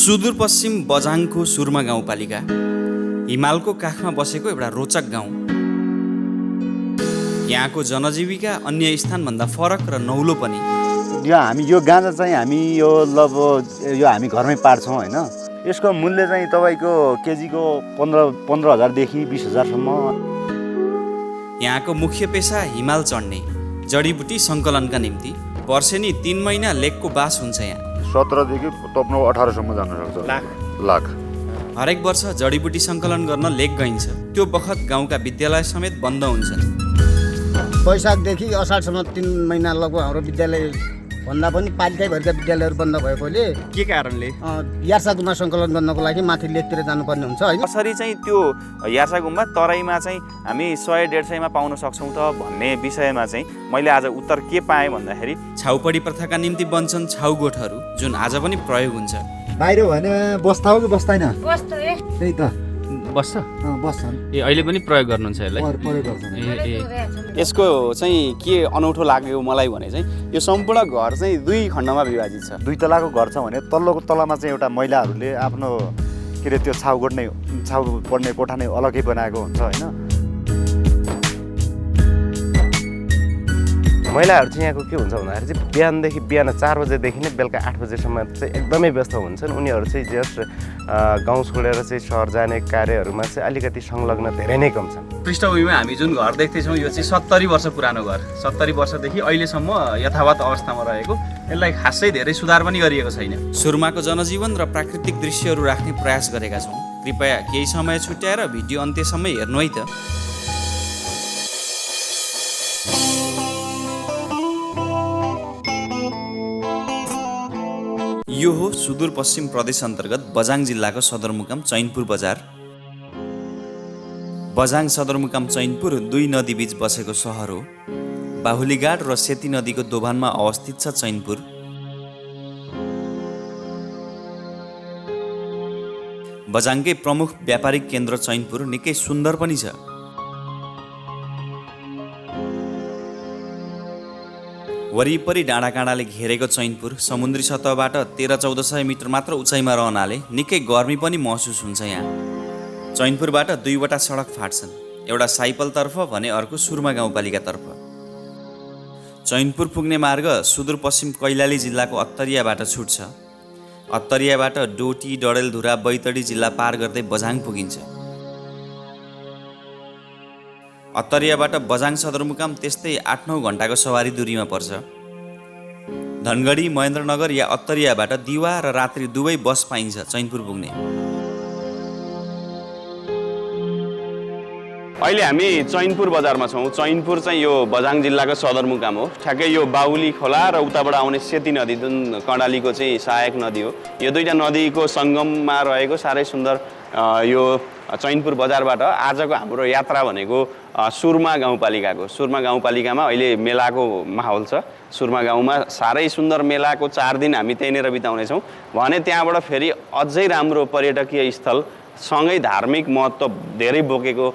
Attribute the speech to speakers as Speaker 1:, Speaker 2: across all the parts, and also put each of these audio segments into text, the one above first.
Speaker 1: सुदूरपश्चिम बझाङको सुरमा गाउँपालिका हिमालको काखमा बसेको एउटा रोचक गाउँ। यहाँको जनजीविका अन्य स्थानभन्दा फरक र नौलो पनि।
Speaker 2: हामी यो गाँजा चाहिँ हामी यो हामी घरमै पाड्छौँ होइन। यसको मूल्य चाहिँ तपाईँको केजीको 15,000देखि 20,000सम्म।
Speaker 1: यहाँको मुख्य पेसा हिमाल चढ्ने, जडीबुटी सङ्कलनका निम्ति वर्षेनी 3 महिना लेकको बास हुन्छ। यहाँ
Speaker 2: 17 देखि 18सम्म जान सक्छ। लाख
Speaker 1: हरेक वर्ष जडीबुटी सङ्कलन गर्न लेक गइन्छ। त्यो बखत गाउँका विद्यालय समेत बन्द हुन्छन्।
Speaker 3: वैशाखदेखि असाढसम्म 3 महिना लगभग हाम्रो विद्यालय भन्दा पनि पालिकाभरिका विद्यालयहरू बन्द भएकोले
Speaker 1: के कारणले
Speaker 3: यार्सा गुम्बा सङ्कलन गर्नको लागि माथि लेकतिर जानुपर्ने हुन्छ होइन।
Speaker 4: कसरी चाहिँ त्यो यार्सा गुम्बा तराईमा चाहिँ हामी 100-150मा पाउन सक्छौँ त भन्ने विषयमा चाहिँ मैले आज उत्तर के पाएँ भन्दाखेरि
Speaker 1: छाउपडी प्रथाका निम्ति बन्छन् छाउगोठहरू, जुन आज पनि प्रयोग हुन्छ।
Speaker 2: बाहिर भने बस्दा हो कि बस्दैन? त्यही त
Speaker 1: बस्छ
Speaker 2: बस्छन्।
Speaker 1: अहिले पनि प्रयोग गर्नुहुन्छ यसलाई?
Speaker 2: प्रयोग गर्छन्।
Speaker 4: यसको चाहिँ के अनौठो लाग्यो मलाई भने चाहिँ यो सम्पूर्ण घर चाहिँ 2 खण्डमा विभाजित छ।
Speaker 2: 2 तलाको घर छ भने तल्लोको तलामा चाहिँ एउटा महिलाहरूले आफ्नो के अरे त्यो छाउ पढ्ने कोठा नै अलग्गै बनाएको हुन्छ होइन।
Speaker 5: महिलाहरू चाहिँ यहाँको के हुन्छ भन्दाखेरि चाहिँ बिहानदेखि बिहान 4 बजेदेखि नै बेलुका 8 बजेसम्म चाहिँ एकदमै व्यस्त हुन्छन्। उनीहरू चाहिँ जस्ट गाउँ छोडेर चाहिँ सहर जाने कार्यहरूमा चाहिँ अलिकति संलग्न धेरै नै कम छन्।
Speaker 1: पृष्ठभूमिमा हामी जुन घर देख्दैछौँ यो चाहिँ 70 वर्ष पुरानो घर। 70 वर्षदेखि अहिलेसम्म यथावत अवस्थामा रहेको, यसलाई खासै धेरै सुधार पनि गरिएको छैन। सुरमाको जनजीवन र प्राकृतिक दृश्यहरू राख्ने प्रयास गरेका छौँ। कृपया केही समय छुट्याएर भिडियो अन्त्यसम्म हेर्नु है त। यो हो सुदूरपश्चिम प्रदेश अन्तर्गत बझाङ जिल्लाको सदरमुकाम चैनपुर बजार। बझाङ सदरमुकाम चैनपुर 2 नदीबीच बसेको सहर हो। बाहुलीघाट र सेती नदीको दोभानमा अवस्थित छ चैनपुर। बझाङकै प्रमुख व्यापारिक केन्द्र चैनपुर निकै सुन्दर पनि छ। वरिपरि डाँडाकाँडाले घेरेको चैनपुर समुद्री सतहबाट 1300-1400 मिटर मात्र उचाइमा रहनाले निकै गर्मी पनि महसुस हुन्छ। यहाँ चैनपुरबाट 2वटा सडक फाट्छन्, एउटा साइपलतर्फ भने अर्को सुरमा गाउँपालिकातर्फ। चैनपुर पुग्ने मार्ग सुदूरपश्चिम कैलाली जिल्लाको अत्तरियाबाट छुट्छ। अत्तरियाबाट डोटी, डडेलधुरा, बैतडी जिल्ला पार गर्दै बझाङ पुगिन्छ। अत्तरियाबाट बझाङ सदरमुकाम त्यस्तै 8-9 घण्टाको सवारी दूरीमा पर्छ। धनगढी, महेन्द्रनगर या अत्तरियाबाट दिवा र रात्रि दुवै बस पाइन्छ चैनपुर पुग्ने।
Speaker 4: अहिले हामी चैनपुर बजारमा छौँ। चैनपुर चाहिँ यो बझाङ जिल्लाको सदरमुकाम हो। ठ्याक्कै यो बाहुली खोला र उताबाट आउने सेती नदी जुन कर्णालीको चाहिँ सहायक नदी हो, यो 2टा नदीको सङ्गममा रहेको साह्रै सुन्दर यो चैनपुर बजारबाट आजको हाम्रो यात्रा भनेको सुरमा गाउँपालिकाको। सुरमा गाउँपालिकामा अहिले मेलाको माहौल छ। सुरमा गाउँमा साह्रै सुन्दर मेलाको 4 दिन हामी त्यहीँनिर बिताउनेछौँ भने त्यहाँबाट फेरि अझै राम्रो पर्यटकीय स्थल सँगै धार्मिक महत्त्व धेरै बोकेको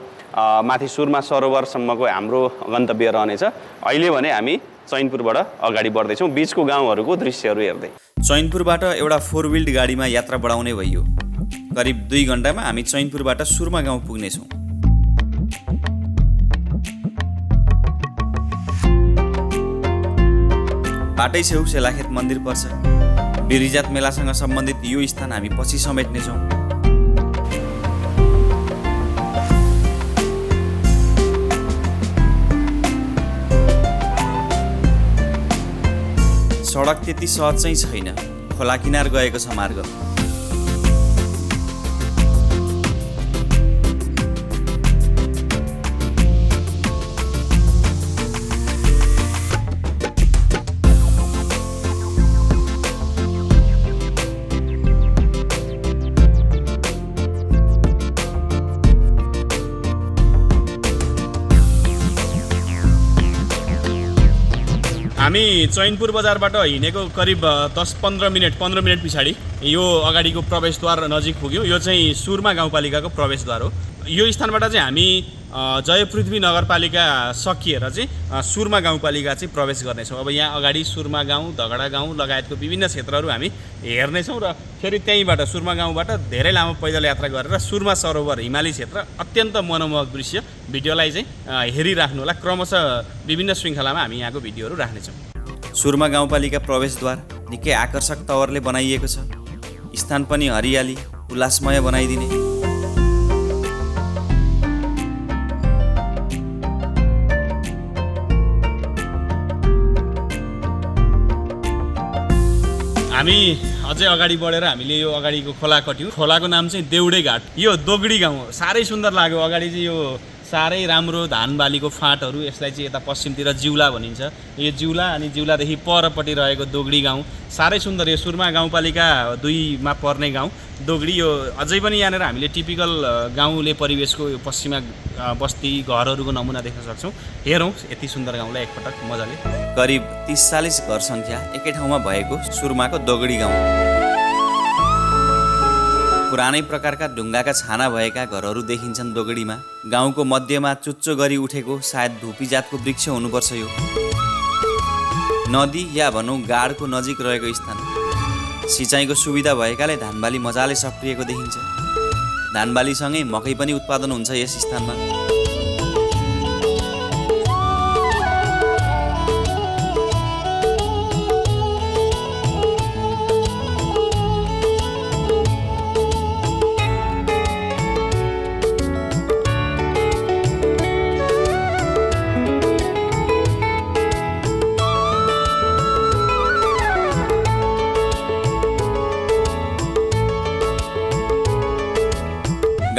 Speaker 4: माथि सुरमा सरोवरसम्मको हाम्रो गन्तव्य रहनेछ। अहिले भने हामी चैनपुरबाट अगाडि बढ्दैछौँ बिचको गाउँहरूको दृश्यहरू हेर्दै।
Speaker 1: चैनपुरबाट एउटा 4 व्हिल्ड गाडीमा यात्रा बढाउने भइयो। करिब 2 घण्टामा हामी चैनपुरबाट सुरमा गाउँ पुग्नेछौँ। बाटै छेउ सेलाखेत मन्दिर पर्छ। बिरिजात मेलासँग सम्बन्धित यो स्थान हामी पछि समेट्नेछौँ। सडक त्यति सहज चाहिँ छैन, खोला किनार गएको छ मार्ग।
Speaker 4: हामी चैनपुर बजारबाट हिँडेको करिब 10-15 मिनट पछाडि यो अगाडिको प्रवेशद्वार नजिक पुग्यो। यो चाहिँ सुरमा गाउँपालिकाको प्रवेशद्वार हो। यो स्थानबाट चाहिँ हामी जयपृथ्वी नगरपालिका सकिएर चाहिँ सुरमा गाउँपालिका चाहिँ प्रवेश गर्नेछौँ। अब यहाँ अगाडि सुरमा गाउँ, दगडा गाउँ लगायतको विभिन्न क्षेत्रहरू हामी हेर्नेछौँ र फेरि त्यहीँबाट सुरमा गाउँबाट धेरै लामो पैदल यात्रा गरेर सुरमा सरोवर हिमाली क्षेत्र अत्यन्त मनमोहक दृश्य भिडियोलाई चाहिँ हेरिराख्नु होला। क्रमशः विभिन्न श्रृङ्खलामा हामी यहाँको भिडियोहरू राख्नेछौँ।
Speaker 1: सुरमा गाउँपालिका प्रवेशद्वार निकै आकर्षक तवरले बनाइएको छ। स्थान पनि हरियाली उल्लासमय बनाइदिने।
Speaker 4: हामी अझै अगाडि बढेर हामीले यो अगाडिको खोला कट्यौँ। खोलाको नाम चाहिँ देउडे घाट। यो दोगडी गाउँ साह्रै सुन्दर लाग्यो। अगाडि चाहिँ यो साह्रै राम्रो धान बालीको फाँटहरू, यसलाई चाहिँ यता पश्चिमतिर जिउला भनिन्छ। यो जिउला अनि जिउलादेखि परपट्टि रहेको दोगडी गाउँ साह्रै सुन्दर। यो सुरमा गाउँपालिका 2 पर्ने गाउँ दोगडी। यो अझै पनि यहाँनिर हामीले टिपिकल गाउँले परिवेशको यो पश्चिमा बस्ती घरहरूको नमुना देख्न सक्छौँ। हेरौँ यति सुन्दर गाउँलाई एकपटक मजाले।
Speaker 1: करिब 30-40 घर सङ्ख्या एकै ठाउँमा भएको सुरमाको दोगडी गाउँ। पुरानै प्रकारका ढुङ्गाका छाना भएका घरहरू देखिन्छन् दोगडीमा। गाउँको मध्यमा चुच्चो गरी उठेको सायद धुपी जातको वृक्ष हुनुपर्छ यो। नदी या भनौँ गाडको नजिक रहेको स्थान। सिँचाइको सुविधा भएकाले धानबाली मजाले सप्रिएको देखिन्छ। धानबालीसँगै मकै पनि उत्पादन हुन्छ यस स्थानमा।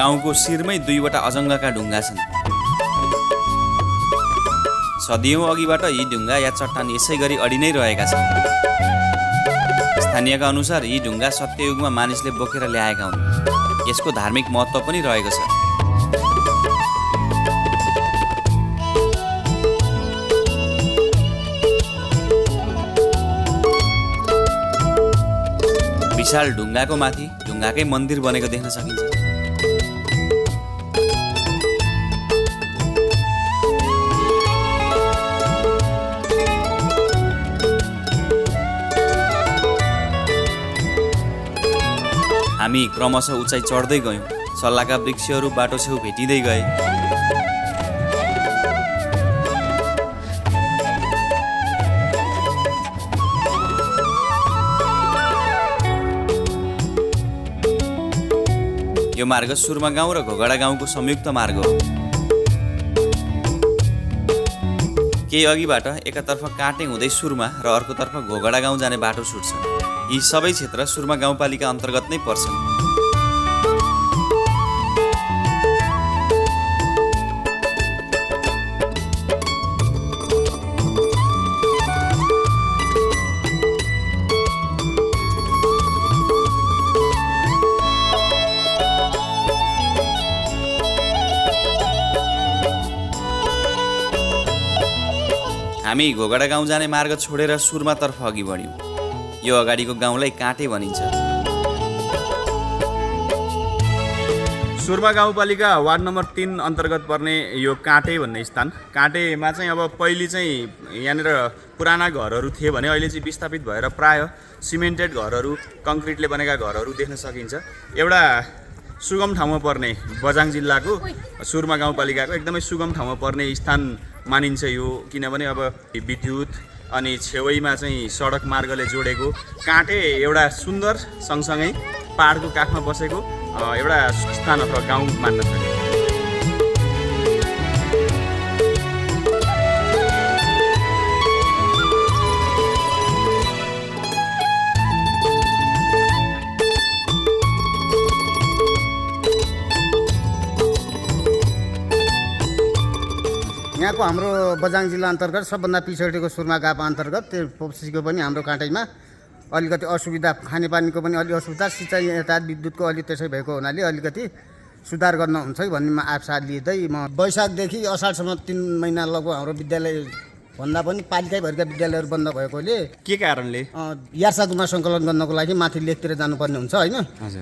Speaker 1: गाउँको शिरमै 2वटा अजङ्गका ढुङ्गा छन्। सदियौँ अघिबाट यी ढुङ्गा या चट्टान यसै गरी अडी नै रहेका छन्। स्थानीयका अनुसार यी ढुङ्गा सत्ययुगमा मानिसले बोकेर ल्याएका हुन्। यसको धार्मिक महत्त्व पनि रहेको छ। विशाल ढुङ्गाको माथि ढुङ्गाकै मन्दिर बनेको देख्न सकिन्छ। हामी क्रमशः उचाइ चढ्दै गयौँ। सल्लाहका वृक्षहरू बाटो छेउ भेटिँदै गए। यो मार्ग सुरमा गाउँ र घोगडा गाउँको संयुक्त मार्ग हो। केही अघिबाट एकातर्फ काटे हुँदै सुरमा र अर्कोतर्फ घोगडा गाउँ जाने बाटो छुट्छ। यी सबै क्षेत्र सुरमा गाउँपालिका अन्तर्गत नै पर्छन्। हामी घोगडा गाउँ जाने मार्ग छोडेर सुरमातर्फ अघि बढ्यौँ। यो अगाडिको गाउँलाई काटे भनिन्छ।
Speaker 4: सुरमा गाउँपालिका वार्ड नम्बर 3 अन्तर्गत पर्ने यो काटे भन्ने स्थान। काटेमा चाहिँ अब पहिले चाहिँ यहाँनिर पुराना घरहरू थिए भने अहिले चाहिँ विस्थापित भएर प्राय सिमेन्टेड घरहरू, कङ्क्रिटले बनेका घरहरू देख्न सकिन्छ। एउटा सुगम ठाउँमा पर्ने बझाङ जिल्लाको सुरमा गाउँपालिकाको एकदमै सुगम ठाउँमा पर्ने स्थान मानिन्छ यो। किनभने अब विद्युत अनि छेउमा चाहिँ सडक मार्गले जोडेको काटे एउटा सुन्दर सँगसँगै पहाडको काखमा बसेको एउटा स्थान अथवा गाउँ मान्न सकिन्छ।
Speaker 3: यहाँको हाम्रो बझाङ जिल्ला अन्तर्गत सबभन्दा पिछडिको सुरमा गापा अन्तर्गत त्यो पोप्सीको पनि हाम्रो काँटैमा अलिकति असुविधा, खानेपानीको पनि अलि असुविधा, सिँचाइ यता विद्युतको अलि त्यसै भएको हुनाले अलिकति सुधार गर्न हुन्छ कि भन्ने आशा लिँदै म वैशाखदेखि असाढसम्म 3 महिना लगभग हाम्रो विद्यालय भन्दा पनि पालिकाभरिका विद्यालयहरू बन्द भएकोले
Speaker 1: के कारणले?
Speaker 3: यार्सागुमा सङ्कलन गर्नको लागि माथि लेकतिर जानुपर्ने हुन्छ होइन।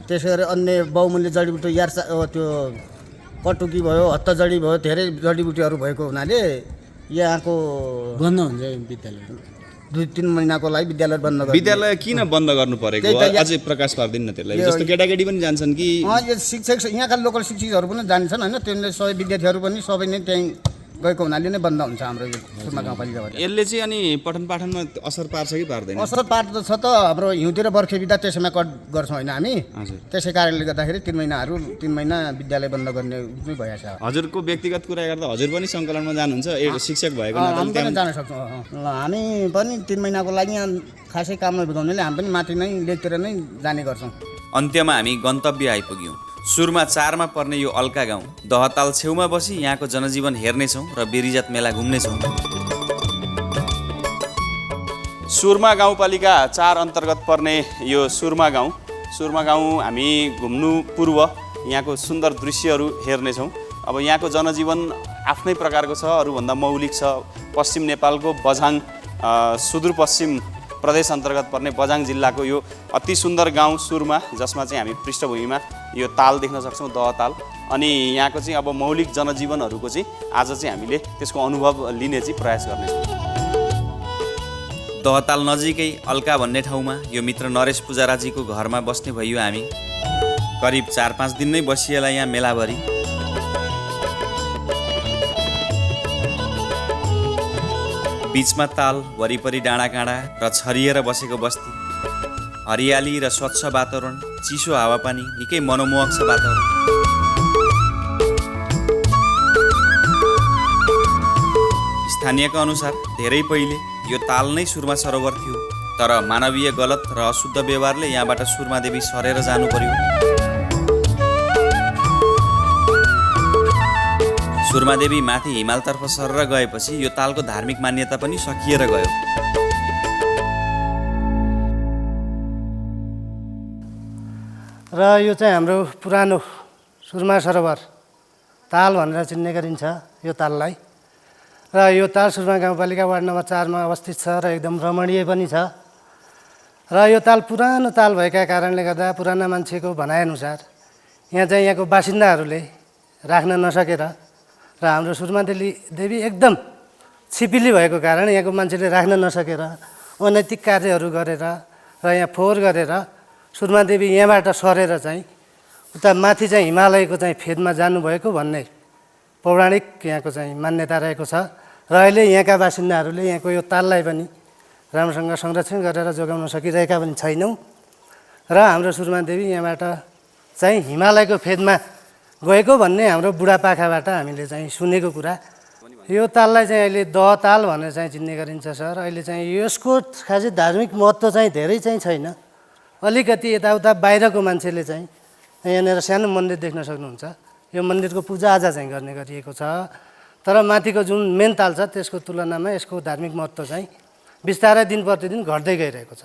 Speaker 3: त्यसै गरी अन्य बहुमूल्य जडीबुटी त्यो पटुकी भयो, हत्तजडी भयो, धेरै जडीबुटीहरू भएको हुनाले यहाँको
Speaker 6: बन्द हुन्छ विद्यालय।
Speaker 3: 2-3 महिनाको लागि विद्यालय बन्द गर्नु।
Speaker 1: विद्यालय किन बन्द गर्नु परेको? अझै प्रकाश पार्दिन्न त्यसलाई। जस्तो केटाकेटी पनि जान्छन् कि?
Speaker 3: यो शिक्षक यहाँका लोकल शिक्षकहरू पनि जान्छन् होइन। त्यसले सबै विद्यार्थीहरू पनि सबै नै त्यहीँ गएको हुनाले नै बन्द हुन्छ हाम्रो यो सुर्मा गाउँपालिकाबाट।
Speaker 1: यसले चाहिँ अनि पठन पाठनमा असर पार्छ कि पार्दैन?
Speaker 3: असर पार्दछ त। हाम्रो हिउँतिर बर्खे बिदा त्यसैमा कट गर्छौँ होइन हामी। त्यसै कारणले गर्दाखेरि 3 महिना विद्यालय बन्द गर्ने नै भएछ।
Speaker 1: हजुरको व्यक्तिगत कुरा गर्दा हजुर पनि सङ्कलनमा जानुहुन्छ शिक्षक भएको
Speaker 3: हामी पनि जान सक्छौँ। हामी पनि 3 महिनाको लागि यहाँ खासै काम नभएकोले हामी पनि माथि नै लेकतिर नै जाने गर्छौँ।
Speaker 1: अन्त्यमा हामी गन्तव्य आइपुग्यौँ। सुरमा 4 मा पर्ने यो अल्का गाउँ दहताल छेउमा बसी यहाँको जनजीवन हेर्नेछौँ र बेरिजात मेला घुम्नेछौँ। सुरमा गाउँपालिका 4 अन्तर्गत पर्ने यो सुरमा गाउँ हामी घुम्नु पूर्व यहाँको सुन्दर दृश्यहरू हेर्नेछौँ। अब यहाँको जनजीवन आफ्नै प्रकारको छ, अरूभन्दा मौलिक छ। पश्चिम नेपालको बझाङ सुदूरपश्चिम प्रदेश अन्तर्गत पर्ने बझाङ जिल्लाको यो अति सुन्दर गाउँ सुरमा, जसमा चाहिँ हामी पृष्ठभूमिमा यो ताल देख्न सक्छौँ, दहताल। अनि यहाँको चाहिँ अब मौलिक जनजीवनहरूको चाहिँ आज चाहिँ हामीले त्यसको अनुभव लिने चाहिँ प्रयास गर्नेछौँ। दहताल नजिकै अल्का भन्ने ठाउँमा यो मित्र नरेश पुजाराजीको घरमा बस्ने भइयो हामी। करिब 4-5 दिन नै बसिएला यहाँ मेलाभरि। बीचमा ताल, वरिपरि डाँडाकाँडा र छरिएर बसेको बस्ती, हरियाली र स्वच्छ वातावरण, चिसो हावापानी, निकै मनमोहक छ वातावरण। स्थानीयका अनुसार धेरै पहिले यो ताल नै सुरमा सरोवर थियो, तर मानवीय गलत र अशुद्ध व्यवहारले यहाँबाट सुरमा देवी सरेर जानु पर्यो। सुरमादेवी माथि हिमालतर्फ सरेर गएपछि यो तालको धार्मिक मान्यता पनि सकिएर गयो।
Speaker 6: र यो चाहिँ हाम्रो पुरानो सुरमा सरोवर ताल भनेर चिन्ने गरिन्छ यो ताललाई। र यो ताल सुरमा गाउँपालिका वार्ड नम्बर 4 मा अवस्थित छ र एकदम रमणीय पनि छ। र यो ताल पुरानो ताल भएका कारणले गर्दा पुराना मान्छेको भनाइअनुसार यहाँ चाहिँ यहाँको बासिन्दाहरूले राख्न नसकेर र हाम्रो सुरमा देवी एकदम छिपिली भएको कारण यहाँको मान्छेले राख्न नसकेर अनैतिक कार्यहरू गरेर र यहाँ फोहोर गरेर सुरमा देवी यहाँबाट सरेर चाहिँ उता माथि चाहिँ हिमालयको चाहिँ फेदमा जानुभएको भन्ने पौराणिक यहाँको चाहिँ मान्यता रहेको छ। र अहिले यहाँका बासिन्दाहरूले यहाँको यो ताललाई पनि राम्रोसँग संरक्षण गरेर जोगाउन सकिरहेका पनि छैनौँ। र हाम्रो सुरमा देवी यहाँबाट चाहिँ हिमालयको फेदमा गएको भन्ने हाम्रो बुढापाखाबाट हामीले चाहिँ सुनेको कुरा। यो ताललाई चाहिँ अहिले दहताल भनेर चाहिँ चिन्ने गरिन्छ सर। अहिले चाहिँ यसको खासै धार्मिक महत्त्व चाहिँ धेरै चाहिँ छैन। अलिकति यताउता बाहिरको मान्छेले चाहिँ यहाँनिर सानो मन्दिर देख्न सक्नुहुन्छ। यो मन्दिरको पूजाआजा चाहिँ गर्ने गरिएको छ। तर माथिको जुन मेन ताल छ त्यसको तुलनामा यसको धार्मिक महत्त्व चाहिँ बिस्तारै दिन प्रतिदिन घट्दै गइरहेको छ।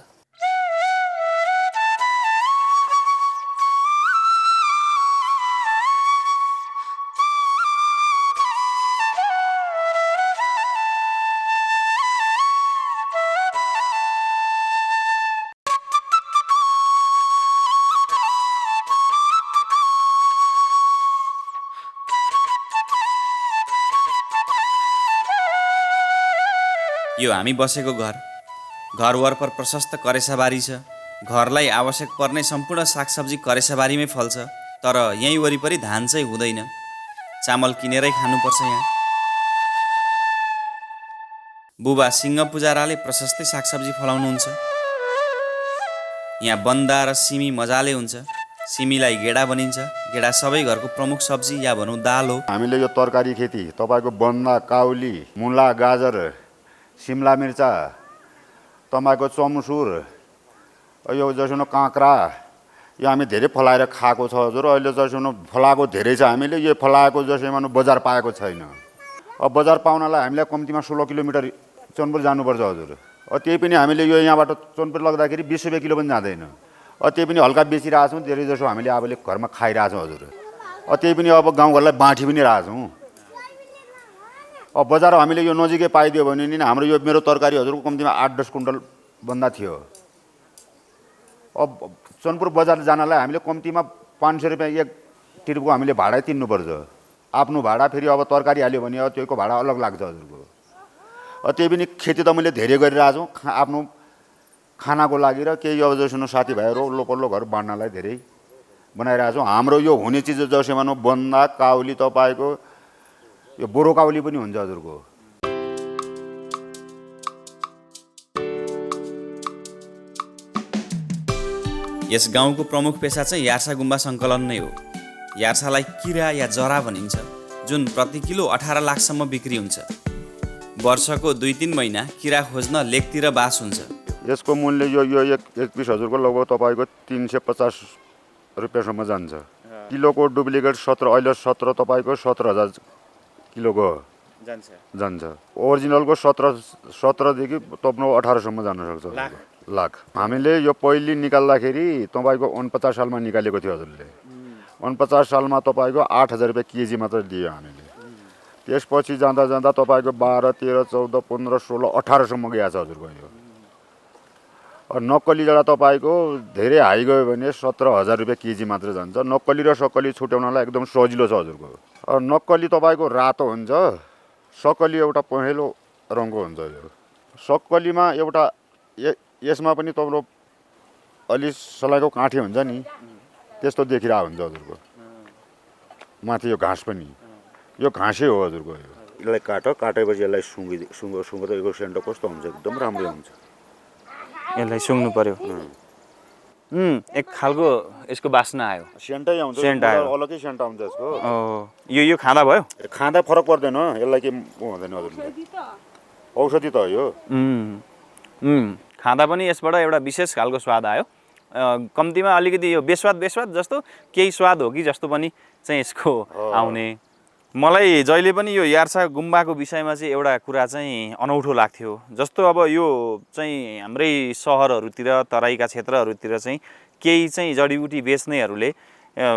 Speaker 1: यो हामी बसेको घर वरपर प्रशस्त करेसाबारी छ। घरलाई आवश्यक पर्ने सम्पूर्ण सागसब्जी करेसाबारीमै फल्छ। तर यहीँ वरिपरि धान चाहिँ हुँदैन, चामल किनेरै खानुपर्छ। यहाँ बुबा सिंह पुजाराले प्रशस्तै सागसब्जी फलाउनुहुन्छ। यहाँ बन्दा र सिमी मजाले हुन्छ। सिमीलाई गेडा बनिन्छ। गेडा सबै घरको प्रमुख सब्जी या भनौँ दाल हो।
Speaker 2: हामीले यो तरकारी खेती तपाईँको बन्दा, काउली, मुला, गाजर, सिमला मिर्चा, तमाको चम्सुर, यो जसो काँक्रा, यो हामी धेरै फलाएर खाएको छ हजुर। अहिले जसो फलाएको धेरै छ, हामीले यो फलाएको जसो मानु बजार पाएको छैन। अब बजार पाउनलाई हामीलाई कम्तीमा 16 किलोमिटर चनपुर जानुपर्छ हजुर। त्यही पनि हामीले यो यहाँबाट चनपुर लग्दाखेरि 20 रुपियाँ किलो पनि जाँदैन। त्यही पनि हल्का बेचिरहेछौँ, धेरै जसो हामीले आफूले घरमा खाइरहेछौँ हजुर। त्यही पनि अब गाउँघरलाई बाँठी पनि रहेछौँ। अब बजार हामीले यो नजिकै पाइदियो भने नि हाम्रो यो मेरो तरकारी हजुरको कम्तीमा 8-10 कुइन्टल भन्दा थियो। अब चनपुर बजार जानलाई हामीले कम्तीमा 500 रुपियाँ एक ट्रिपको हामीले भाडा तिर्नुपर्छ। आफ्नो भाडा फेरि अब तरकारी हाल्यो भने अब त्यसको भाडा अलग लाग्छ हजुरको। त्यही पनि खेती त मैले धेरै गरिरहेको छु आफ्नो खानाको लागि र केही अब जसो साथीभाइहरू वल्लो पल्लो घर बाँड्नलाई धेरै बनाइरहेको छु। हाम्रो यो हुने चिज जसो मानौँ बन्दा काउली तपाईँको यो बोरो काउली पनि हुन्छ हजुरको।
Speaker 1: यस गाउँको प्रमुख पेसा चाहिँ यार्सा गुम्बा सङ्कलन नै हो। यार्सालाई किरा या जरा भनिन्छ, जुन प्रति किलो 18 लाखसम्म बिक्री हुन्छ। वर्षको 2-3 महिना किरा खोज्न लेकतिर बास हुन्छ।
Speaker 2: यसको मूल्य यो एक पिस हजुरको लगभग तपाईँको 350 रुपियाँसम्म जान्छ। किलोको डुप्लिकेट 17 अहिले 17 तपाईँको 17,000 किलोको जान्छ। ओरिजिनलको 17 देखि तपाईँ 18सम्म जान सक्छ लाख। हामीले यो पहिली निकाल्दाखेरि तपाईँको 49 सालमा निकालेको थियो हजुरले। 49 सालमा तपाईँको 8,000 रुपियाँ केजी मात्र दियो हामीले। त्यसपछि जाँदा जाँदा तपाईँको 12, 13, 14, 15, 16, 18सम्म गएको छ हजुरको यो। नक्कली जरा तपाईँको धेरै हाई गयो भने 17,000 रुपियाँ केजी मात्र जान्छ। नक्कली र सक्कली छुट्याउनलाई एकदम सजिलो छ हजुरको। नक्कली तपाईँको रातो हुन्छ, सक्कली एउटा पहेँलो रङको हुन्छ। यो सक्कलीमा एउटा यसमा पनि तपाईँको अलि सलाइको काँठी हुन्छ नि, त्यस्तो देखिरहेको हुन्छ हजुरको। माथि यो घाँस पनि यो घाँसै हो हजुरको। यसलाई काटेपछि यसलाई सुँगो त यो सेन्ट कस्तो हुन्छ, एकदम राम्रो हुन्छ।
Speaker 4: यसलाई सुँग्नु पर्यो। एक खालको यसको बास्ना आयो,
Speaker 2: सेन्टै आउँछ,
Speaker 4: सेन्ट आयो,
Speaker 2: अलग्गै सेन्ट आउँछ यसको।
Speaker 4: यो खाँदा भयो?
Speaker 2: खाँदा फरक पर्दैन, यसलाई के हुँदैन हजुरले। औषधि त हो यो।
Speaker 4: खाँदा पनि यसबाट एउटा विशेष खालको स्वाद आयो। कम्तीमा अलिकति यो बेस्वाद जस्तो केही स्वाद हो कि जस्तो पनि चाहिँ यसको आउने। मलाई जहिले पनि यो यार्सा गुम्बाको विषयमा चाहिँ एउटा कुरा चाहिँ अनौठो लाग्थ्यो। जस्तो अब यो चाहिँ हाम्रै सहरहरूतिर तराईका क्षेत्रहरूतिर चाहिँ केही चाहिँ जडीबुटी बेच्नेहरूले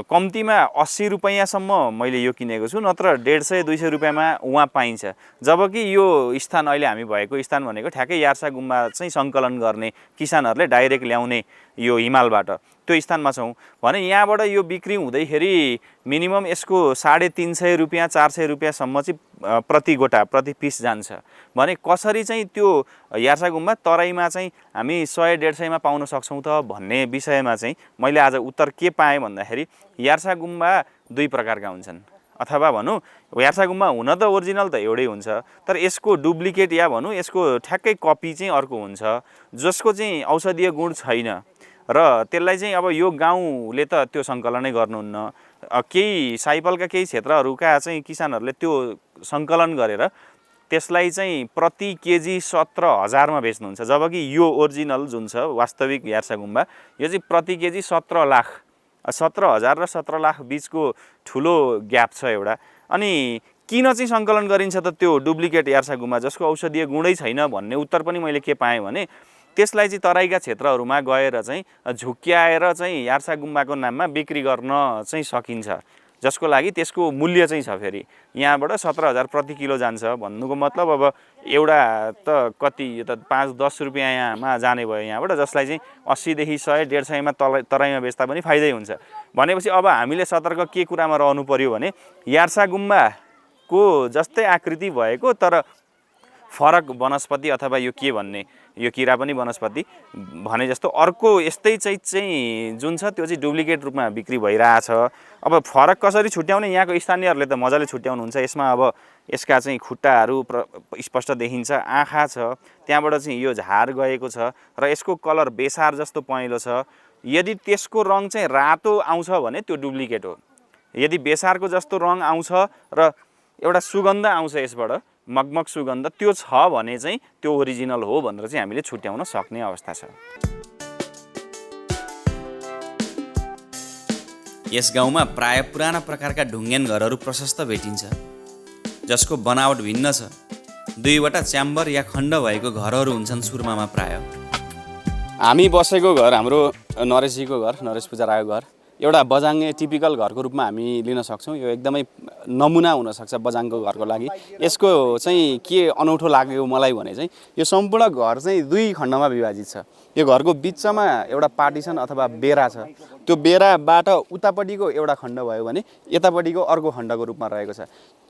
Speaker 4: कम्तीमा 80 रुपियाँसम्म मैले यो किनेको छु, नत्र 150-200 रुपियाँमा उहाँ पाइन्छ। जबकि यो स्थान अहिले हामी भएको स्थान भनेको ठ्याक्कै यार्सा गुम्बा चाहिँ सङ्कलन गर्ने किसानहरूले डाइरेक्ट ल्याउने यो हिमालबाट त्यो स्थानमा छौँ भने यहाँबाट यो बिक्री हुँदैखेरि मिनिमम यसको 350 रुपियाँ 400 रुपियाँसम्म चाहिँ प्रति गोटा प्रति पिस जान्छ भने कसरी चाहिँ त्यो यार्सा गुम्बा तराईमा चाहिँ हामी 100-150मा पाउन सक्छौँ त भन्ने विषयमा चाहिँ मैले आज उत्तर के पाएँ भन्दाखेरि यार्सा गुम्बा 2 प्रकारका हुन्छन्। अथवा भनौँ यार्सा गुम्बा हुन त ओरिजिनल त एउटै हुन्छ, तर यसको डुप्लिकेट या भनौँ यसको ठ्याक्कै कपी चाहिँ अर्को हुन्छ जसको चाहिँ औषधीय गुण छैन र त्यसलाई चाहिँ अब यो गाउँले त त्यो सङ्कलनै गर्नुहुन्न। केही साइपलका केही क्षेत्रहरूका चाहिँ किसानहरूले त्यो सङ्कलन गरेर त्यसलाई चाहिँ प्रति केजी 17,000मा बेच्नुहुन्छ, जबकि यो ओरिजिनल जुन छ वास्तविक यार्सा गुम्बा यो चाहिँ प्रति केजी 17 लाख 17,000 र 17 लाख बिचको ठुलो ग्याप छ एउटा। अनि किन चाहिँ सङ्कलन गरिन्छ त त्यो डुप्लिकेट यार्सा गुम्बा जसको औषधीय गुणै छैन भन्ने उत्तर पनि मैले के पाएँ भने त्यसलाई चाहिँ तराईका क्षेत्रहरूमा गएर चाहिँ झुक्क्याएर चाहिँ यार्सा गुम्बाको नाममा बिक्री गर्न चाहिँ सकिन्छ, जसको लागि त्यसको मूल्य चाहिँ छ। फेरि यहाँबाट 17,000 प्रति किलो जान्छ भन्नुको मतलब अब एउटा त कति यो त 5-10 रुपियाँ यहाँमा जाने भयो यहाँबाट, जसलाई चाहिँ 80 देखि 100-150मा तराईमा बेच्दा पनि फाइदै हुन्छ। भनेपछि अब हामीले सतर्क के कुरामा रहनु पर्यो भने यार्सा गुम्बाको जस्तै आकृति भएको तर फरक वनस्पति अथवा यो के भन्ने यो किरा पनि वनस्पति भने जस्तो अर्को यस्तै चाहिँ जुन छ त्यो चाहिँ डुप्लिकेट रूपमा बिक्री भइरहेछ। अब फरक कसरी छुट्याउने यहाँको स्थानीयहरूले त मजाले छुट्याउनुहुन्छ। यसमा अब यसका चाहिँ खुट्टाहरू स्पष्ट देखिन्छ, आँखा छ, त्यहाँबाट चाहिँ यो झार गएको छ र यसको कलर बेसार जस्तो पहेँलो छ। यदि त्यसको रङ चाहिँ रातो आउँछ भने त्यो डुप्लिकेट हो, यदि बेसारको जस्तो रङ आउँछ र एउटा सुगन्ध आउँछ यसबाट मगमग सुगन्ध त्यो छ भने चाहिँ त्यो ओरिजिनल हो भनेर चाहिँ हामीले छुट्याउन सक्ने अवस्था छ।
Speaker 1: यस गाउँमा प्राय पुराना प्रकारका ढुङ्गेन घरहरू प्रशस्त भेटिन्छ, जसको बनावट भिन्न छ। 2वटा च्याम्बर या खण्ड भएको घरहरू हुन्छन् सुर्मामा प्राय।
Speaker 4: हामी बसेको घर हाम्रो नरेशजीको घर, नरेश पुजाराको घर, एउटा बजाङ टिपिकल घरको रूपमा हामी लिन सक्छौँ। यो एकदमै नमुना हुनसक्छ बजाङको घरको लागि। यसको चाहिँ के अनौठो लाग्यो मलाई भने चाहिँ यो सम्पूर्ण घर चाहिँ 2 खण्डमा विभाजित छ। यो घरको बिचमा एउटा पार्टिसन अथवा बेरा छ। त्यो बेराबाट उतापट्टिको एउटा खण्ड भयो भने यतापट्टिको अर्को खण्डको रूपमा रहेको छ।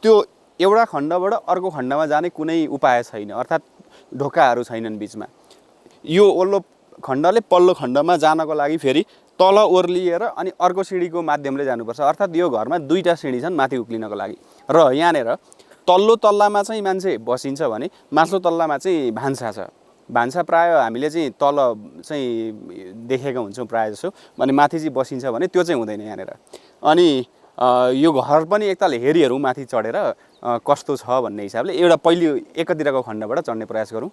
Speaker 4: त्यो एउटा खण्डबाट अर्को खण्डमा जाने कुनै उपाय छैन, अर्थात् ढोकाहरू छैनन् बिचमा। यो वल्लो खण्डले पल्लो खण्डमा जानको लागि फेरि तल ओर्लिएर अनि अर्को सिँढीको माध्यमले जानुपर्छ। अर्थात् यो घरमा 2टा सिँढी छन् माथि उक्लिनको लागि। र यहाँनिर तल्लो तल्लामा चाहिँ मान्छे बसिन्छ भने माथिल्लो तल्लामा चाहिँ भान्सा छ। भान्सा प्रायः हामीले चाहिँ तल चाहिँ देखेका हुन्छौँ प्रायः जसो, अनि माथि चाहिँ बसिन्छ भने त्यो चाहिँ हुँदैन यहाँनिर। अनि यो घर पनि एकताल हेरिहरू माथि चढेर कस्तो छ भन्ने हिसाबले एउटा पहिलो एकतिरको खण्डबाट चढ्ने प्रयास गरौँ।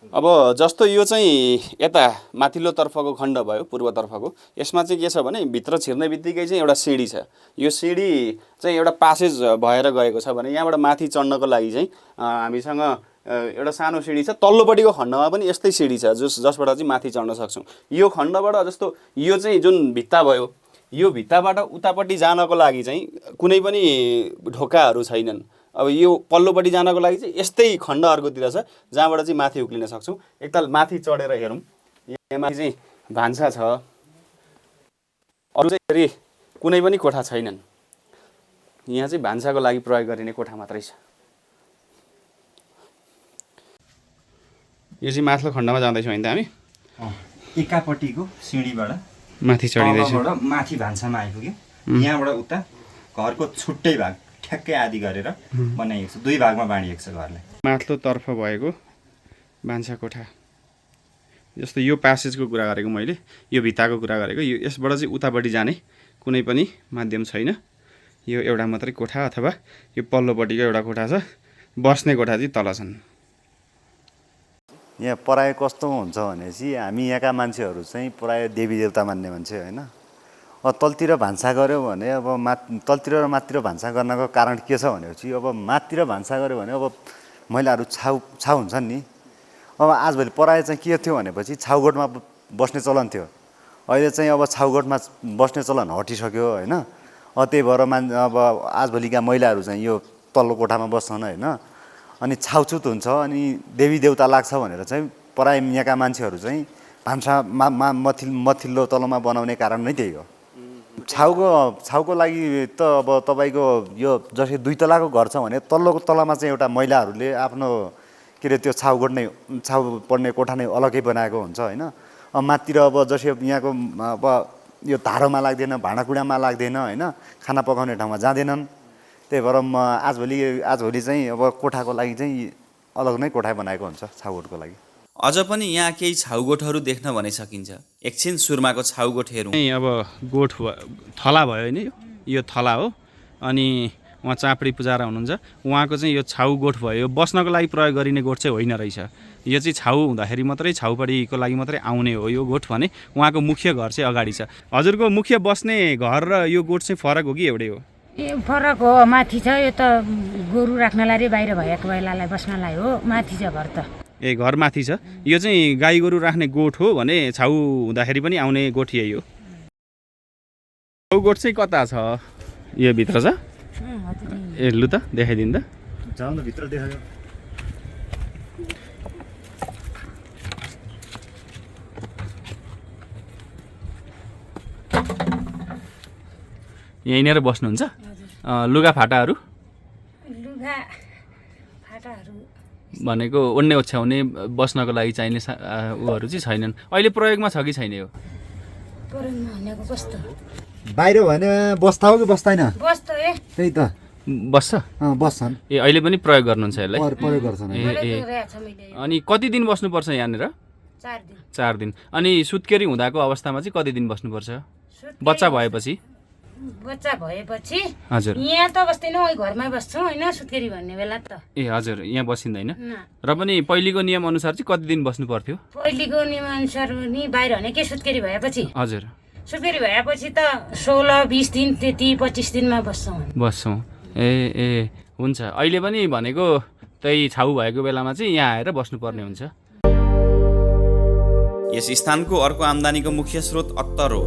Speaker 4: अब जस्तो यो चाहिँ यता माथिल्लो तर्फको खण्ड भयो, पूर्वतर्फको। यसमा चाहिँ के छ भने भित्र छिर्ने बित्तिकै चाहिँ एउटा सिँढी छ। यो सिँढी चाहिँ एउटा पासेज भएर गएको छ भने यहाँबाट माथि चढ्नको लागि चाहिँ हामीसँग एउटा सानो सिँढी छ। तल्लोपट्टिको खण्डमा पनि यस्तै सिँढी छ जसबाट चाहिँ माथि चढ्न सक्छौँ। यो खण्डबाट जस्तो यो चाहिँ जुन भित्ता भयो, यो भित्ताबाट उतापट्टि जानको लागि चाहिँ कुनै पनि ढोकाहरू छैनन्। अब यो पल्लोपट्टि जानको लागि चाहिँ यस्तै खण्ड अर्कोतिर छ जहाँबाट चाहिँ माथि उक्लिन सक्छौँ। एकताल माथि चढेर हेरौँ। यहाँ माथि चाहिँ भान्सा छ, अरू चाहिँ फेरि कुनै पनि कोठा छैनन्। यहाँ चाहिँ भान्साको लागि प्रयोग गरिने कोठा मात्रै छ। यो चाहिँ माथिल्लो खण्डमा जाँदैछौँ होइन त हामी?
Speaker 7: एकापट्टिको सिँढीबाट
Speaker 4: माथि चढिँदैछौँ।
Speaker 7: माथि भान्सामा आइपुग्यो। यहाँबाट उता घरको छुट्टै भाग ठ्याक्कै आदि गरेर बनाइएको छ। 2 भागमा बाँडिएको छ घरलाई।
Speaker 4: माथिल्लो तर्फ भएको भान्सा कोठा जस्तो यो प्यासेजको कुरा गरेको मैले, यो भित्ताको कुरा गरेको। यो यसबाट चाहिँ उतापट्टि जाने कुनै पनि माध्यम छैन। यो एउटा मात्रै कोठा अथवा यो पल्लोपट्टिको एउटा कोठा छ। बस्ने कोठा चाहिँ तल छन्।
Speaker 2: यहाँ प्रायः कस्तो हुन्छ भनेपछि हामी यहाँका मान्छेहरू चाहिँ प्रायः देवी देवता मान्ने मान्छे होइन। तलतिर भान्सा गऱ्यो भने अब तलतिर र माथितिर भान्सा गर्नको कारण के छ भनेपछि अब माथितिर भान्सा गऱ्यो भने अब महिलाहरू छाउ हुन्छन् नि। अब आजभोलि प्रायः चाहिँ के थियो भनेपछि छाउगोठमा बस्ने चलन थियो। अहिले चाहिँ अब छाउगोठमा बस्ने चलन हटिसक्यो होइन। त्यही भएर अब आजभोलिका महिलाहरू चाहिँ यो तल्लो कोठामा बस्छन् होइन। अनि छाउछुत हुन्छ अनि देवी देवता लाग्छ भनेर चाहिँ प्रायः यहाँका मान्छेहरू चाहिँ भान्सा माथिल्लो तलमा बनाउने कारण नै त्यही हो। छाउको लागि त अब तपाईँको यो जस्तै 2 तलाको घर छ भने तल्लोको तलामा चाहिँ एउटा महिलाहरूले आफ्नो के अरे त्यो छाउ पर्ने कोठा नै अलग्गै बनाएको हुन्छ होइन। माथितिर अब जस्तै यहाँको अब यो धारोमा लाग्दैन, भाँडाकुँडामा लाग्दैन होइन, खाना पकाउने ठाउँमा जाँदैनन्। त्यही भएर आजभोलि चाहिँ अब कोठाको लागि चाहिँ अलग नै कोठा बनाएको हुन्छ छाउगोठको लागि।
Speaker 1: अझ पनि यहाँ केही छाउगोठहरू देख्न भने सकिन्छ। एकछिन सुर्माको छाउगोठ हेरौँ।
Speaker 4: अब गोठ थला भयो होइन, यो थला हो। अनि उहाँ चाँपडी पुजारा हुनुहुन्छ, उहाँको चाहिँ यो छाउगोठ भयो। यो बस्नको लागि प्रयोग गरिने गोठ चाहिँ होइन रहेछ। यो चाहिँ छाउ हुँदाखेरि मात्रै, छाउपडीको लागि मात्रै आउने हो यो गोठ भने। उहाँको मुख्य घर चाहिँ अगाडि छ। हजुरको मुख्य बस्ने घर र यो गोठ चाहिँ फरक हो कि एउटै हो?
Speaker 8: फरक हो। माथि छ यो त गोरु राख्नलाई बाहिर भएको बेलालाई बस्नलाई हो। माथि छ घर त।
Speaker 4: घर माथि छ। यो चाहिँ गाई गोरु राख्ने गोठ हो भने छाउ हुँदाखेरि पनि आउने गोठ यही हो। छाउ गोठ चाहिँ कता छ? यो भित्र छ? लु त देखाइदिनु त।
Speaker 2: जाउँ न भित्र देखायो।
Speaker 4: यहीँनिर बस्नुहुन्छ? लुगा फाटाहरू भनेको ओड्ने ओछ्याउने बस्नको लागि चाहिने उहरू चाहिँ छैनन्। अहिले प्रयोगमा छ कि छैन? यो
Speaker 2: बाहिर भने बस्दा हो कि बस्दैन? त्यही त
Speaker 4: बस्छ।
Speaker 2: बस्छन्।
Speaker 4: अहिले पनि प्रयोग गर्नुहुन्छ यसलाई?
Speaker 2: प्रयोग गर्छन्।
Speaker 4: अनि कति दिन बस्नुपर्छ यहाँनिर? 4 दिन। अनि सुत्केरी हुँदाको अवस्थामा चाहिँ कति दिन बस्नुपर्छ? बच्चा भएपछि? हजुर
Speaker 8: यहाँ त बस्दैनौँ, घरमै बस्छौँ होइन। सुत्केरी भन्ने बेला त
Speaker 4: हजुर यहाँ बसिँदैन। र पनि पहिलेको नियम अनुसार चाहिँ कति दिन बस्नु पर्थ्यो?
Speaker 8: पहिलेको नियम अनुसार नि बाहिर भने के सुत्केरी भएपछि?
Speaker 4: हजुर
Speaker 8: सुत्केरी भएपछि त 16-20 दिन, त्यति 25 दिनमा बस्छौँ।
Speaker 4: ए हुन्छ। अहिले पनि भनेको त्यही छाउ भएको बेलामा चाहिँ यहाँ आएर बस्नुपर्ने हुन्छ।
Speaker 1: यस स्थानको अर्को आम्दानीको मुख्य स्रोत अत्तर हो।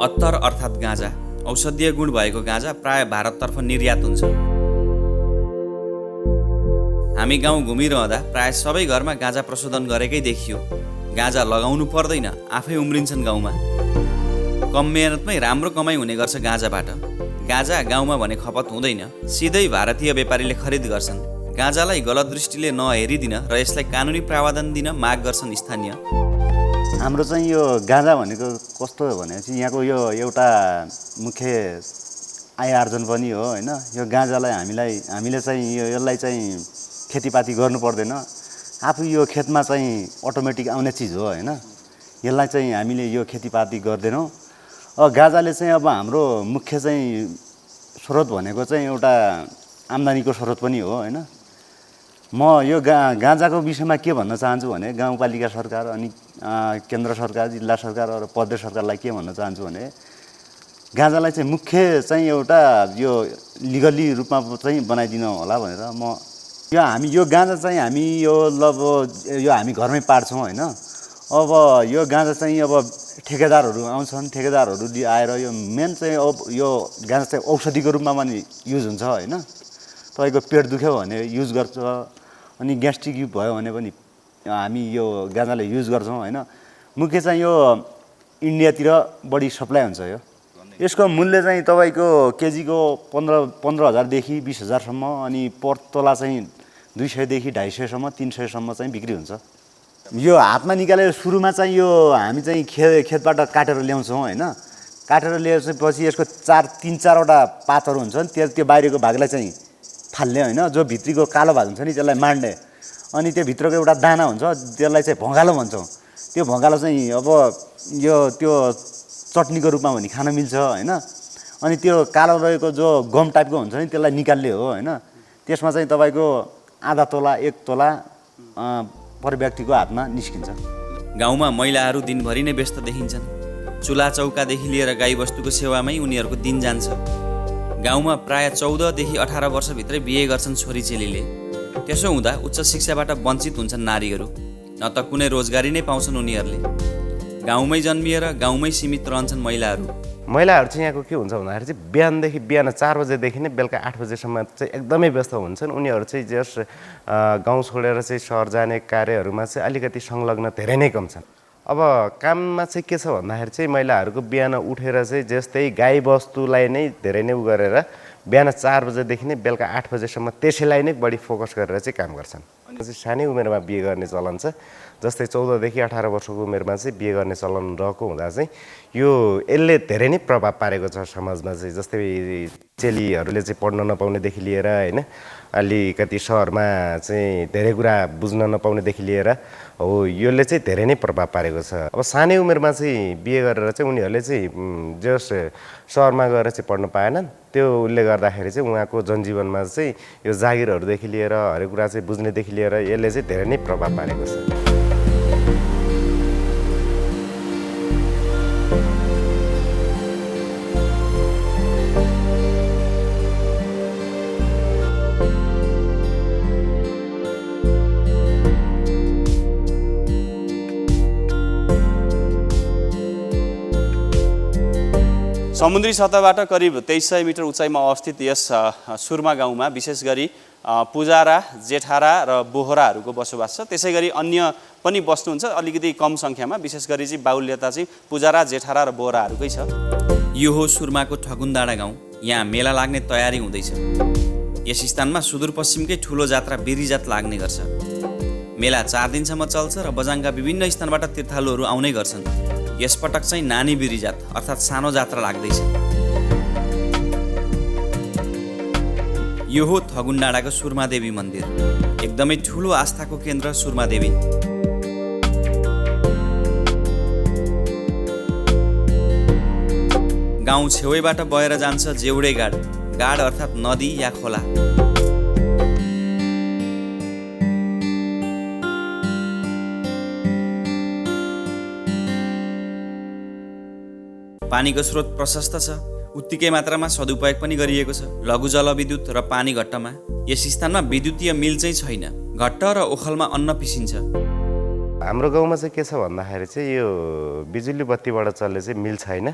Speaker 1: अत्तर अर्थात् गाँजा, औषधीय गुण भएको गाँजा प्राय भारततर्फ निर्यात हुन्छ। हामी गाउँ घुमिरहँदा प्राय सबै घरमा गाँजा प्रशोधन गरेकै देखियो। गाँजा लगाउनु पर्दैन, आफै उम्रिन्छन् गाउँमा। कम मेहनतमै राम्रो कमाइ हुने गर्छ गाँजाबाट। गाँजा गाउँमा भने खपत हुँदैन, सिधै भारतीय व्यापारीले खरिद गर्छन्। गाँजालाई गलत दृष्टिले नहेरिदिन र यसलाई कानुनी प्रावधान दिन माग गर्छन् स्थानीय।
Speaker 9: हाम्रो चाहिँ यो गाँजा भनेको कस्तो हो भनेपछि यहाँको यो एउटा मुख्य आय आर्जन पनि हो होइन। यो गाँजालाई हामीले चाहिँ यसलाई चाहिँ खेतीपाती गर्नु पर्दैन, आफू यो खेतमा चाहिँ अटोमेटिक आउने चिज हो होइन। यसलाई चाहिँ हामीले यो खेतीपाती गर्दैनौँ। गाँजाले चाहिँ अब हाम्रो मुख्य चाहिँ स्रोत भनेको चाहिँ एउटा आम्दानीको स्रोत पनि हो होइन। म यो गाँजाको विषयमा के भन्न चाहन्छु भने गाउँपालिका सरकार अनि केन्द्र सरकार, जिल्ला सरकार र प्रदेश सरकारलाई के भन्न चाहन्छु भने गाँजालाई चाहिँ मुख्य चाहिँ एउटा यो लिगली रूपमा चाहिँ बनाइदिनु होला भनेर म हामी यो गाँजा चाहिँ हामी यो हामी घरमै पार्छौँ होइन। अब यो गाँजा चाहिँ अब ठेकेदारहरू आउँछन्, ठेकेदारहरू आएर यो मेन चाहिँ अब यो गाँजा चाहिँ औषधिको रूपमा पनि युज हुन्छ होइन। तपाईँको पेट दुख्यो भने युज गर्छ, अनि ग्यास्ट्रिक भयो भने पनि हामी यो गाँजालाई युज गर्छौँ होइन। मुख्य चाहिँ यो इन्डियातिर बढी सप्लाई हुन्छ। यसको मूल्य चाहिँ तपाईँको केजीको 15,000देखि 20,000सम्म, अनि पर तोला चाहिँ 200देखि 250सम्म 300सम्म चाहिँ बिक्री हुन्छ। यो हातमा निकालेर सुरुमा चाहिँ यो हामी चाहिँ खेतबाट काटेर ल्याउँछौँ होइन। काटेर ल्याएपछि यसको 3-4वटा पातहरू हुन्छन्, त्यो बाहिरको भागलाई चाहिँ फाल्ने होइन। जो भित्रीको कालो भाग हुन्छ नि त्यसलाई माड्ने, अनि त्यो भित्रको एउटा दाना हुन्छ त्यसलाई चाहिँ भँगालो भन्छौँ। त्यो भँगालो चाहिँ अब त्यो चटनीको रूपमा पनि खान मिल्छ होइन। अनि त्यो कालो रहेको जो गम टाइपको हुन्छ नि त्यसलाई निकाल्ने हो होइन। त्यसमा चाहिँ तपाईँको आधा तोला 1 तोला पर व्यक्तिको हातमा निस्किन्छ।
Speaker 1: गाउँमा महिलाहरू दिनभरि नै व्यस्त देखिन्छन्। चुला चौकादेखि लिएर गाईबस्तुको सेवामै उनीहरूको दिन जान्छ। गाउँमा प्राय 14देखि 18 वर्षभित्रै बिहे गर्छन् छोरीचेलीले। त्यसो हुँदा उच्च शिक्षाबाट वञ्चित हुन्छन् नारीहरू, न त कुनै रोजगारी नै पाउँछन् उनीहरूले। गाउँमै जन्मिएर गाउँमै सीमित रहन्छन् महिलाहरू।
Speaker 5: महिलाहरू चाहिँ यहाँको के हुन्छ भन्दाखेरि चाहिँ बिहान 4 बजेदेखि नै बेलुका 8 बजेसम्म चाहिँ एकदमै व्यस्त हुन्छन्। उनीहरू चाहिँ जस्ट गाउँ छोडेर चाहिँ सहर जाने कार्यहरूमा चाहिँ अलिकति संलग्न धेरै नै कम छन्। अब काममा चाहिँ के छ भन्दाखेरि चाहिँ महिलाहरूको बिहान उठेर चाहिँ जस्तै गाई बस्तुलाई नै धेरै नै गरेर बिहान 4 बजेदेखि नै बेलुका 8 बजेसम्म त्यसैलाई नै बढी फोकस गरेर चाहिँ काम गर्छन्। चाहिँ सानै उमेरमा बिहे गर्ने चलन छ। जस्तै 14देखि 18 वर्षको उमेरमा चाहिँ बिहे गर्ने चलन रहेको हुँदा चाहिँ यसले धेरै नै प्रभाव पारेको छ समाजमा चाहिँ। जस्तै चेलीहरूले चाहिँ पढ्न नपाउनेदेखि लिएर होइन, अलिकति सहरमा चाहिँ धेरै कुरा बुझ्न नपाउनेदेखि लिएर हो, यसले चाहिँ धेरै नै प्रभाव पारेको छ। अब सानै उमेरमा चाहिँ बिहे गरेर चाहिँ उनीहरूले चाहिँ जस सहरमा गएर चाहिँ पढ्न पाएनन्, त्यो उसले गर्दाखेरि चाहिँ उहाँको जनजीवनमा चाहिँ यो जागिरहरूदेखि लिएर हरेक कुरा चाहिँ बुझ्नेदेखि लिएर यसले चाहिँ धेरै नै प्रभाव पारेको छ।
Speaker 4: समुद्री सतहबाट करिब 2300 मिटर उचाइमा अवस्थित यस सुरमा गाउँमा विशेष गरी पुजारा, जेठारा र बोहराहरूको बसोबास छ। त्यसै गरी अन्य पनि बस्नुहुन्छ अलिकति कम सङ्ख्यामा। विशेष गरी चाहिँ बाहुल्यता चाहिँ पुजारा, जेठारा र बोहराहरूकै छ।
Speaker 1: यो हो सुर्माको ठगुन्डाँडा गाउँ। यहाँ मेला लाग्ने तयारी हुँदैछ। यस स्थानमा सुदूरपश्चिमकै ठुलो जात्रा बिरिजात लाग्ने गर्छ। मेला 4 दिनसम्म चल्छ र बजाङका विभिन्न स्थानबाट तीर्थालुहरू आउने गर्छन्। यसपटक चाहिँ नानी बिरिजात अर्थात् सानो जात्रा लाग्दैछ। यो हो ठगुन्डाँडाको सुर्मादेवी मन्दिर। एकदमै ठुलो आस्थाको केन्द्र सुर्मादेवी। गाउँ छेउैबाट बहेर जान्छ जेउडे गाड। गाड अर्थात् नदी या खोला। पानीको स्रोत प्रशस्त छ। उत्तिकै मात्रामा सदुपयोग पनि गरिएको छ। लघु जलविद्युत र पानी घट्टमा। यस स्थानमा विद्युतीय मिल चाहिँ छैन। घट्ट र ओखलमा अन्न पिसिन्छ।
Speaker 5: हाम्रो गाउँमा चाहिँ के छ भन्दाखेरि चाहिँ यो बिजुली बत्तीबाट चल्ने चाहिँ मिल छैन।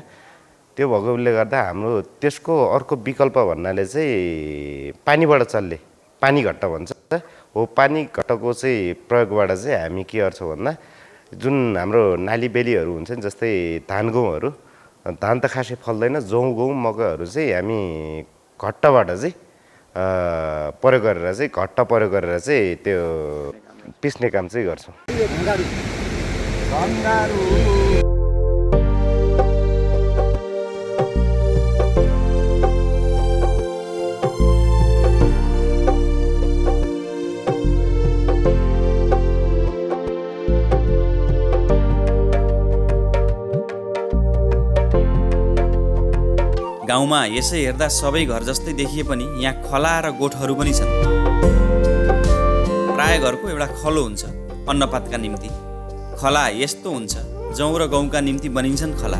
Speaker 5: त्यो भएकोले गर्दा हाम्रो त्यसको अर्को विकल्प भन्नाले चाहिँ पानीबाट चल्ने पानी घट्ट भन्छ हो, पानी घट्टको चाहिँ प्रयोगबाट चाहिँ हामी के गर्छौँ भन्दा जुन हाम्रो नाली बेलीहरू हुन्छ नि, जस्तै धान गहुँहरू, धान त खासै फल्दैन, जौँ गहुँ मकैहरू चाहिँ हामी घट्टबाट चाहिँ प्रयोग गरेर चाहिँ घट्ट प्रयोग गरेर चाहिँ त्यो पिस्ने काम चाहिँ गर्छौँ।
Speaker 1: गाउँमा यसै हेर्दा सबै घर जस्तै देखिए पनि यहाँ खला र गोठहरू पनि छन्। प्राय घरको एउटा खलो हुन्छ अन्नपातका निम्ति। खला यस्तो हुन्छ, जौँ र गहुँका निम्ति बनिन्छन् खला।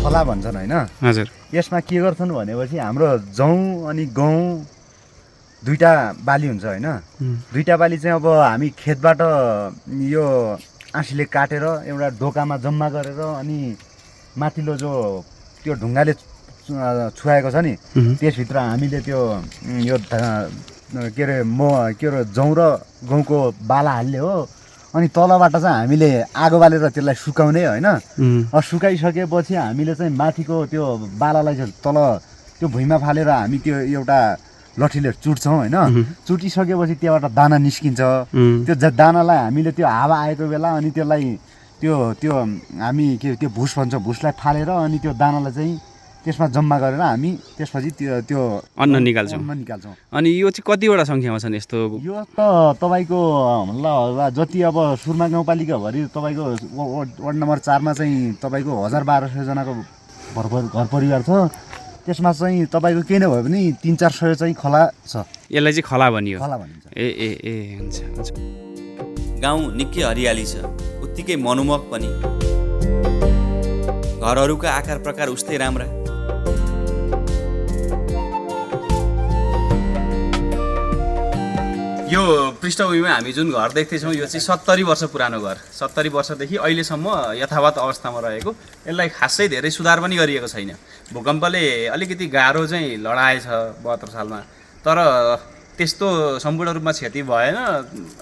Speaker 9: खला भन्छन् होइन?
Speaker 10: हजुर।
Speaker 9: यसमा के गर्छन् भनेपछि हाम्रो जौँ अनि गहुँ दुईटा बाली हुन्छ होइन? दुईटा बाली चाहिँ अब हामी खेतबाट यो आँसीले काटेर एउटा ढोकामा जम्मा गरेर अनि माथिल्लो जो त्यो ढुङ्गाले छुवाएको छ नि, त्यसभित्र हामीले त्यो यो के अरे जौँ र गहुँको बाला हाल्ने हो। अनि तलबाट चाहिँ हामीले आगो बालेर त्यसलाई सुकाउने होइन? सुकाइसकेपछि हामीले चाहिँ माथिको त्यो बालालाई चाहिँ तल त्यो भुइँमा फालेर हामी त्यो एउटा लठीले चुट्छौँ होइन? चुटिसकेपछि त्यहाँबाट दाना निस्किन्छ। त्यो दानालाई हामीले त्यो हावा आएको बेला अनि त्यसलाई त्यो हामी के त्यो भुस भन्छ, भुसलाई फालेर अनि त्यो दानालाई चाहिँ त्यसमा जम्मा गरेर हामी त्यसपछि त्यो
Speaker 10: अन्न निकाल्छौँ। अनि यो चाहिँ कतिवटा सङ्ख्यामा छन् यस्तो?
Speaker 9: यो त तपाईँको ल जति अब सुरमा गाउँपालिकाभरि तपाईँको वार्ड नम्बर 4मा चाहिँ तपाईँको 1000-1200 जनाको घर परिवार छ। त्यसमा चाहिँ तपाईँको केही नभए पनि 300-400 चाहिँ खला छ।
Speaker 10: यसलाई चाहिँ खला भनियो?
Speaker 9: खला भनिन्छ।
Speaker 10: ए हुन्छ।
Speaker 1: गाउँ निकै हरियाली छ, उत्तिकै मनोमोहक पनि। घरहरूका आकार प्रकार उस्तै राम्रा। यो पृष्ठभूमिमा हामी जुन घर देख्दैछौँ यो चाहिँ 70 वर्ष पुरानो घर। 70 वर्षदेखि अहिलेसम्म यथावत अवस्थामा रहेको। यसलाई खासै धेरै सुधार पनि गरिएको छैन। भूकम्पले अलिकति गाह्रो चाहिँ लडाएछ 72 सालमा, तर त्यस्तो सम्पूर्ण रूपमा क्षति भएन,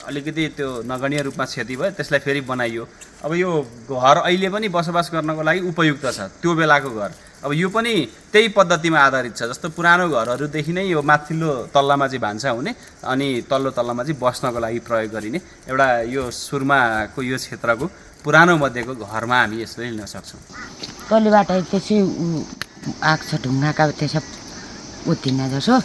Speaker 1: अलिकति त्यो नगण्य रूपमा क्षति भयो। त्यसलाई फेरि बनाइयो। अब यो घर अहिले पनि बसोबास गर्नको लागि उपयुक्त छ, त्यो बेलाको घर। अब यो पनि त्यही पद्धतिमा आधारित छ। जस्तो पुरानो घरहरूदेखि नै यो माथिल्लो तल्लामा चाहिँ भान्सा हुने अनि तल्लो तल्लामा चाहिँ बस्नको लागि प्रयोग गरिने एउटा यो सुर्माको यो क्षेत्रको पुरानो मध्येको घरमा हामी यसलाई लिन सक्छौँ।
Speaker 8: तल्लोबाट त्यसै आएको छ ढुङ्गाका त्यसै उत्तिना जसो।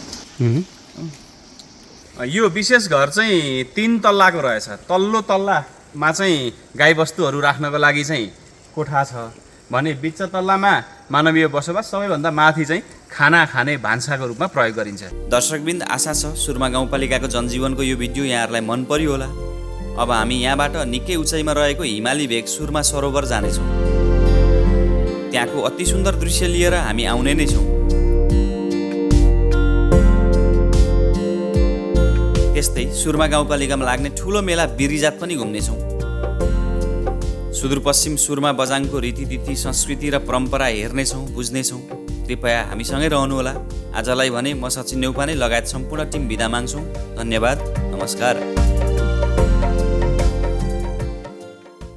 Speaker 1: यो विशेष घर चाहिँ 3 तल्लाको रहेछ। तल्लो तल्लामा चाहिँ गाईबस्तुहरू राख्नको लागि चाहिँ कोठा छ भने बिच तल्लामा मानवीय बसोबास, सबैभन्दा माथि चाहिँ खाना खाने भान्साको रूपमा प्रयोग गरिन्छ। दर्शकबिन्द, आशा छ सुरमा गाउँपालिकाको जनजीवनको यो भिडियो यहाँहरूलाई मन पर्यो होला। अब हामी यहाँबाट निकै उचाइमा रहेको हिमाली भेग सुरमा सरोवर जानेछौँ। त्यहाँको अति सुन्दर दृश्य लिएर हामी आउने नै छौँ। त्यस्तै सुरमा गाउँपालिकामा लाग्ने ठुलो मेला बिरिजात पनि घुम्नेछौँ। सुदूरपश्चिम सुरमा बजाङको रीतिथिति, संस्कृति र परम्परा हेर्नेछौँ, बुझ्नेछौँ। कृपया हामीसँगै रहनुहोला। आजलाई भने म सचिन नेउपाने लगायत सम्पूर्ण टिम बिदा माग्छौँ। धन्यवाद, नमस्कार।